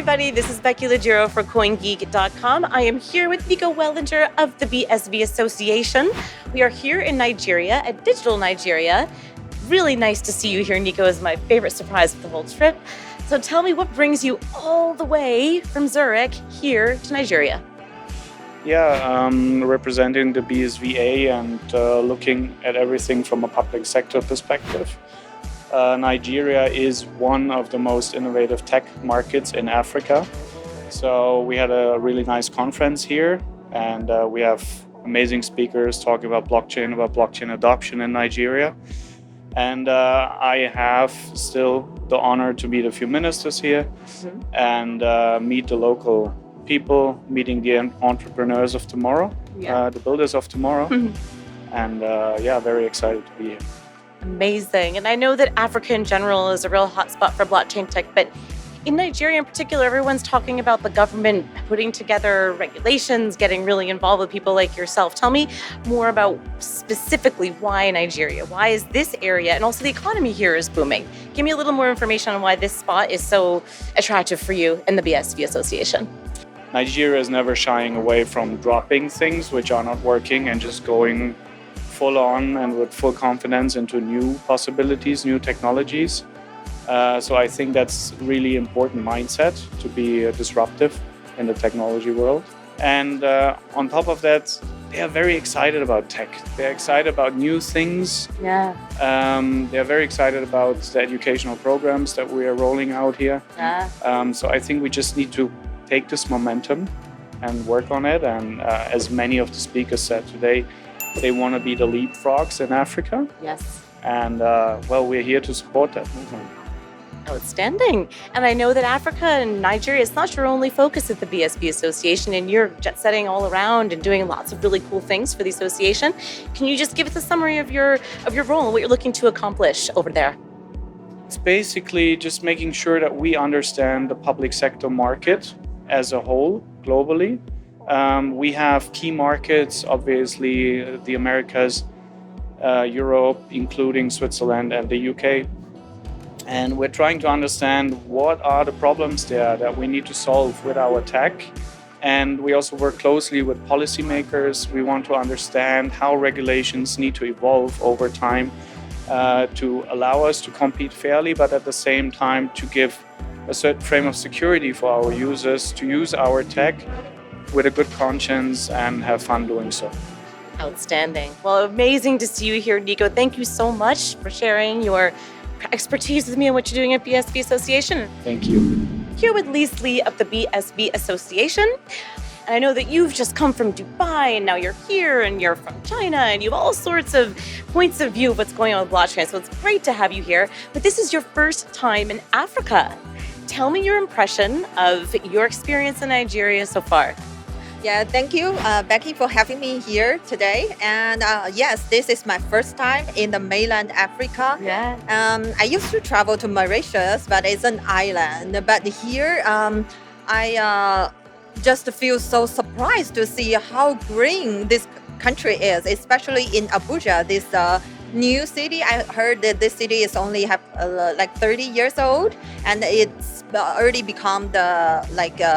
everybody. This is Becky Liggero for CoinGeek.com. I am here with Nicolas Wellinger of the BSV Association. We are here in Nigeria, at Digital Nigeria. Really nice to see you here, Nico. Is my favorite surprise of the whole trip. So tell me, what brings you all the way from Zurich here to Nigeria? Yeah, representing the BSVA and looking at everything from a public sector perspective. Nigeria is one of the most innovative tech markets in Africa. So we had a really nice conference here, and we have amazing speakers talking about blockchain adoption in Nigeria. And I have still the honor to meet a few ministers here and meet the local people, meeting the entrepreneurs of tomorrow, the builders of tomorrow. And very excited to be here. Amazing. And I know that Africa in general is a real hotspot for blockchain tech, but in Nigeria in particular, everyone's talking about the government putting together regulations, getting really involved with people like yourself. Tell me more about specifically why Nigeria? Why is this area, and also the economy here is booming? Give me a little more information on why this spot is so attractive for you in the BSV Association. Nigeria is never shying away from dropping things which are not working and just going full on and with full confidence into new possibilities, new technologies. So I think that's really important mindset to be disruptive in the technology world. And on top of that, they are very excited about tech. They're excited about new things. They're very excited about the educational programs that we are rolling out here. So I think we just need to take this momentum and work on it. And as many of the speakers said today, they want to be the leapfrogs in Africa. Yes. And we're here to support that movement. Outstanding. And I know that Africa and Nigeria is not your only focus at the BSV Association, and you're jet setting all around and doing lots of really cool things for the association. Can you just give us a summary of your role and what you're looking to accomplish over there? It's basically just making sure that we understand the public sector market as a whole globally. We have key markets, obviously the Americas, Europe, including Switzerland and the UK. And we're trying to understand what are the problems there that we need to solve with our tech. And we also work closely with policymakers. We want to understand how regulations need to evolve over time to allow us to compete fairly, but at the same time to give a certain frame of security for our users to use our tech with a good conscience and have fun doing so. Outstanding. Well, amazing to see you here, Nico. Thank you so much for sharing your expertise with me and what you're doing at BSV Association. Thank you. Here with Lise Li of the BSV Association. And I know that you've just come from Dubai and now you're here and you're from China and you have all sorts of points of view of what's going on with blockchain. So it's great to have you here. But this is your first time in Africa. Tell me your impression of your experience in Nigeria so far. Yeah, thank you, Becky, for having me here today. And yes, this is my first time in the mainland Africa. I used to travel to Mauritius, but it's an island. But here, I just feel so surprised to see how green this country is, especially in Abuja, this new city. I heard that this city is only like 30 years old, and it's already become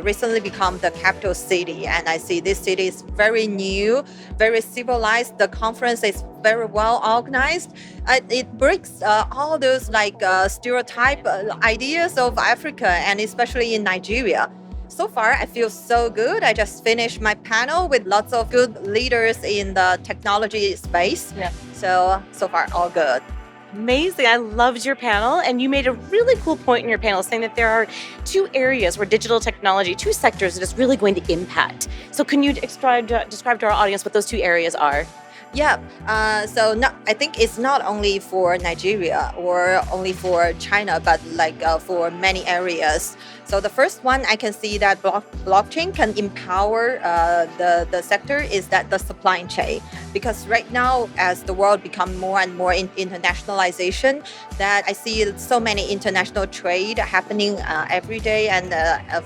recently become the capital city. And I see this city is very new, very civilized. The conference is very well organized. It breaks all those stereotype ideas of Africa, and especially in Nigeria. So far, I feel so good. I just finished my panel with lots of good leaders in the technology space. So far, all good. Amazing. I loved your panel. And you made a really cool point in your panel saying that there are two areas where digital technology, two sectors that is really going to impact. So can you describe to our audience what those two areas are? Yeah, I think it's not only for Nigeria or only for China, but for many areas. So the first one I can see that blockchain can empower the sector is that the supply chain. Because right now, as the world becomes more and more internationalization, that I see so many international trade happening every day, and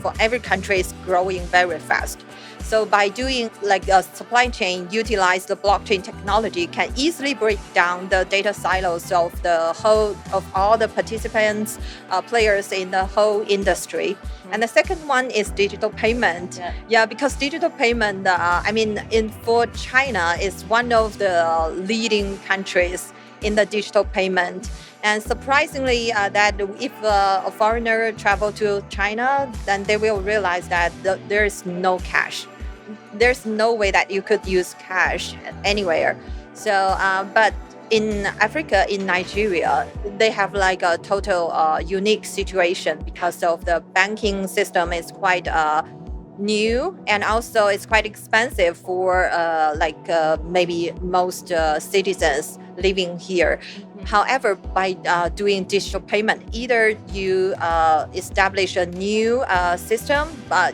for every country is growing very fast. So by doing like a supply chain, utilize the blockchain technology can easily break down the data silos of all the participants, players in the whole industry. And the second one is digital payment. Yeah, because digital payment, for China is one of the leading countries in the digital payment. And surprisingly, that if a foreigner travel to China, then they will realize that there is no cash. There's no way that you could use cash anywhere. So, but in Africa, in Nigeria, they have like a total unique situation because of the banking system is quite new, and also it's quite expensive for maybe most citizens living here. However, by doing digital payment, either you establish a new system,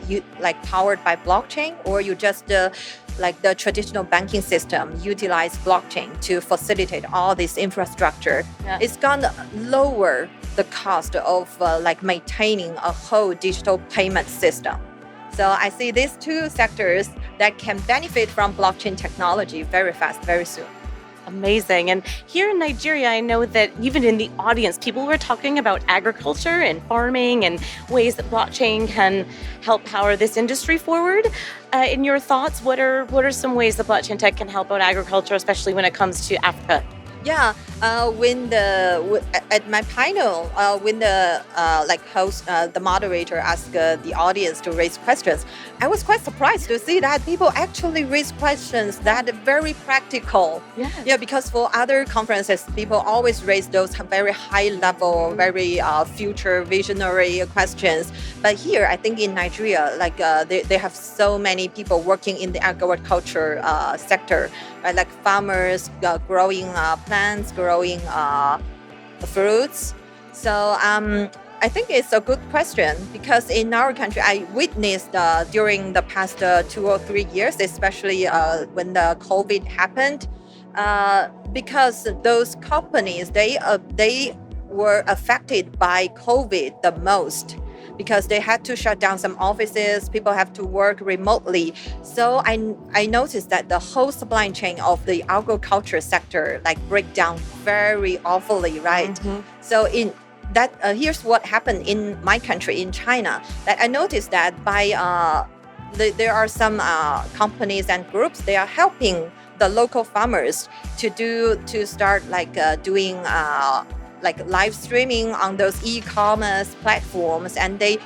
you powered by blockchain, or you just like the traditional banking system utilize blockchain to facilitate all this infrastructure. It's gonna lower the cost of maintaining a whole digital payment system. So I see these two sectors that can benefit from blockchain technology very fast, very soon. Amazing. And here in Nigeria, I know that even in the audience, people were talking about agriculture and farming and ways that blockchain can help power this industry forward. In your thoughts, what are some ways that blockchain tech can help out agriculture, especially when it comes to Africa? Yeah, at my panel, when the host, the moderator asked the audience to raise questions, I was quite surprised to see that people actually raise questions that are very practical. Yeah, because for other conferences, people always raise those very high level, very future visionary questions. But here, I think in Nigeria, they have so many people working in the agriculture sector, right? Like farmers growing plants, growing fruits. So I think it's a good question because in our country, I witnessed during the past 2 or 3 years, especially when the COVID happened, because those companies, they were affected by COVID the most, because they had to shut down some offices, people have to work remotely. So I noticed that the whole supply chain of the agriculture sector break down very awfully, right? So in that, here's what happened in my country, in China, that I noticed that there are some companies and groups, they are helping the local farmers to start doing live streaming on those e-commerce platforms, and the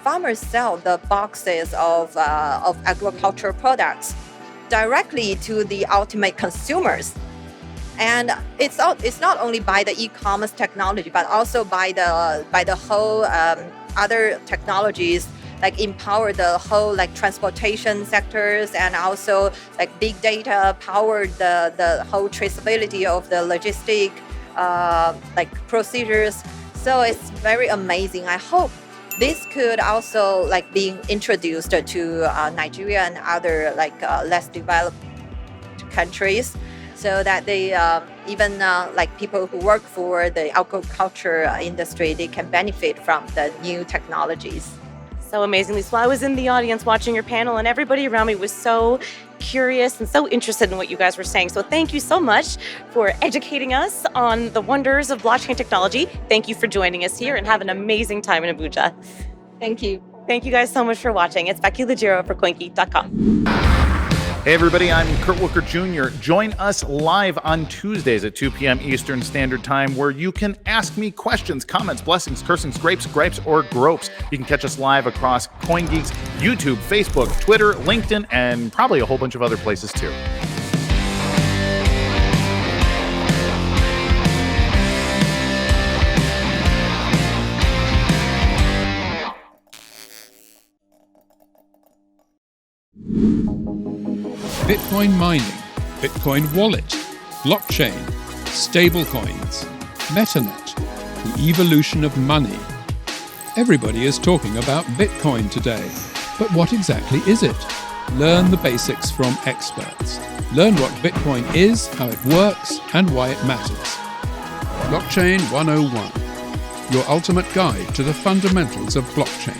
farmers sell the boxes of agricultural products directly to the ultimate consumers. And it's not only by the e-commerce technology, but also by the whole other technologies empower the whole transportation sectors, and also big data powered the whole traceability of the logistic procedures. So it's very amazing. I hope this could also being introduced to Nigeria and other less developed countries, so that they even people who work for the agriculture industry, they can benefit from the new technologies. So amazingly. So I was in the audience watching your panel, and everybody around me was so curious and so interested in what you guys were saying. So thank you so much for educating us on the wonders of blockchain technology. Thank you for joining us here, and have an amazing time in Abuja. Thank you. Thank you guys so much for watching. It's Becky Liggero for CoinGeek.com. Hey everybody, I'm Kurt Wilker Jr. Join us live on Tuesdays at 2 p.m. Eastern Standard Time, where you can ask me questions, comments, blessings, cursings, grapes, or gropes. You can catch us live across CoinGeek's YouTube, Facebook, Twitter, LinkedIn, and probably a whole bunch of other places too. Bitcoin mining, Bitcoin wallet, blockchain, stablecoins, MetaNet, the evolution of money. Everybody is talking about Bitcoin today, but what exactly is it? Learn the basics from experts. Learn what Bitcoin is, how it works, and why it matters. Blockchain 101, your ultimate guide to the fundamentals of blockchain.